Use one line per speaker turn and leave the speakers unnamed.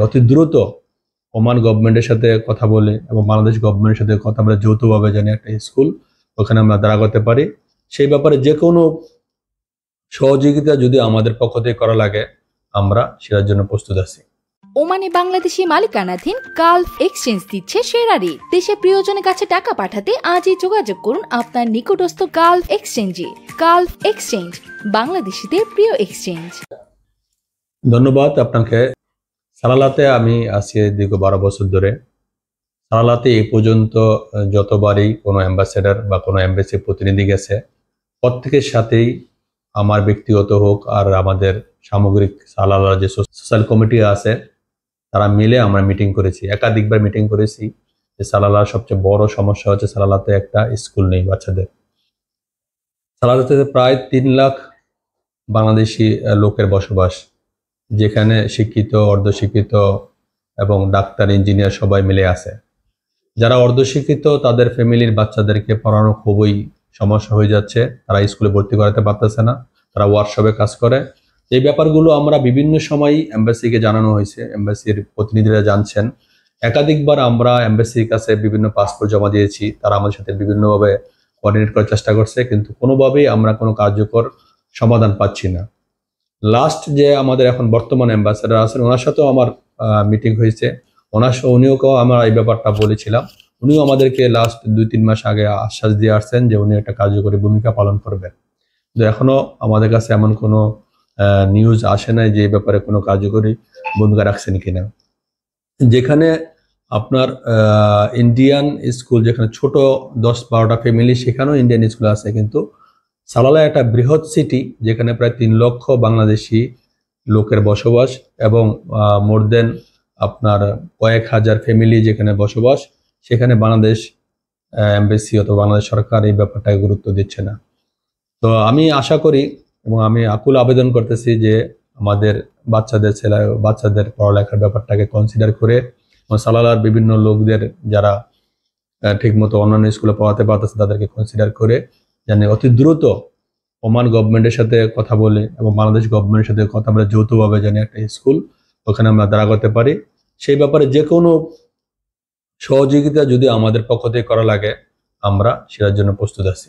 অতি দ্রুত ওমান গভর্নমেন্টের সাথে কথা বলে এবং বাংলাদেশ গভর্নমেন্টের সাথে কথা বলে যৌথভাবে জানি একটা স্কুল ওখানে আমরা দাঁড়া করতে পারি। সেই ব্যাপারে যে কোনো সহযোগিতা যদি আমাদের পক্ষ থেকে করা লাগে আমরা সেটার জন্য প্রস্তুত আছি।
ওমানে বাংলাদেশি মালিকানাধীন গালফ এক্সচেঞ্জ দিচ্ছে সেরা রেট। দেশে প্রিয়জনের কাছে টাকা পাঠাতে আজই যোগাযোগ করুন আপনার নিকটস্থ গালফ এক্সচেঞ্জে। গালফ এক্সচেঞ্জ, বাংলাদেশিদের প্রিয় এক্সচেঞ্জ।
ধন্যবাদ আপনাকে। সালালাতে আমি আছি দীর্ঘ 12 বছর ধরে। সালালাতে এই পর্যন্ত যতবারই কোনো অ্যাম্বাসেডার বা কোনো এমবেসি প্রতিনিধি গেছে প্রত্যেকের সাথেই আমার ব্যক্তিগত হোক আর আমাদের সামগ্রিক সালালার যে সোশ্যাল কমিটি আছে তারা মিলে আমরা মিটিং করেছি, একাধিকবার মিটিং করেছি যে সালালার সবচেয়ে বড় সমস্যা হচ্ছে সালালাতে একটা স্কুল নেই বাচ্চাদের। সালালাতে প্রায় 3 লাখ বাংলাদেশি লোকের বসবাস, যেখানে শিক্ষিত, অর্ধশিক্ষিত এবং ডাক্তার, ইঞ্জিনিয়ার সবাই মিলে আছে। যারা অর্ধশিক্ষিত তাদের ফ্যামিলির বাচ্চাদেরকে পড়ানো খুবই সমস্যা হয়ে যাচ্ছে, তারা স্কুলে ভর্তি করাতে পারতেছে না, তারা ওয়ার্কশপে কাজ করে। এই ব্যাপারগুলো আমরা বিভিন্ন সময়ই এমবাসিকে জানানো হয়েছে, এমবাসির প্রতিনিধিরা জানছেন। একাধিকবার আমরা এমবাসির কাছে বিভিন্ন পাসপোর্ট জমা দিয়েছি, তারা আমাদের সাথে বিভিন্নভাবে কোঅর্ডিনেট করার চেষ্টা করছে, কিন্তু কোনোভাবেই আমরা কোনো কার্যকর সমাধান পাচ্ছি না। লাস্ট যে আমাদের এখন বর্তমান অ্যাম্বাসেডার আছেন ওনার সাথেও আমার মিটিং হয়েছে, উনিও আমরা এই ব্যাপারটা বলেছিলাম। উনিও আমাদেরকে লাস্ট 2-3 মাস আগে আশ্বাস দিয়ে আসছেন যে উনি একটা কার্যকরী ভূমিকা পালন করবেন, কিন্তু এখনো আমাদের কাছে এমন কোনো নিউজ আসে নাই যে এই ব্যাপারে কোনো কার্যকরী ভূমিকা রাখছেন কিনা। যেখানে আপনার ইন্ডিয়ান স্কুল, যেখানে ছোট 10-12টা ফ্যামিলি, সেখানেও ইন্ডিয়ান স্কুল আছে, কিন্তু সালালা একটা বৃহৎ সিটি যেখানে প্রায় 3 লক্ষ বাংলাদেশি লোকের বসবাস এবং মোর দেন আপনার কয়েক হাজার ফ্যামিলি যেখানে বসবাস, সেখানে বাংলাদেশ এমবেসি অথবা বাংলাদেশ সরকার এই ব্যাপারটাকে গুরুত্ব দিচ্ছে না। তো আমি আশা করি এবং আমি আকুল আবেদন করতেছি যে আমাদের বাচ্চাদের পড়ালেখার ব্যাপারটাকে কনসিডার করে সালালার বিভিন্ন লোকদের যারা ঠিকমতো অন্যান্য স্কুলে পড়াতে পারতেছে তাদেরকে কনসিডার করে যেন অতি দ্রুত ওমান গভর্নমেন্টের সাথে কথা বলে এবং বাংলাদেশ গভর্নমেন্টের সাথে কথা বলে যৌথভাবে যেন একটা স্কুল ওখানে আমরা দাঁড়া করতে পারি। সেই ব্যাপারে যে কোনো সহযোগিতা যদি আমাদের পক্ষ থেকে করা লাগে আমরা সেটার জন্য প্রস্তুত আছি।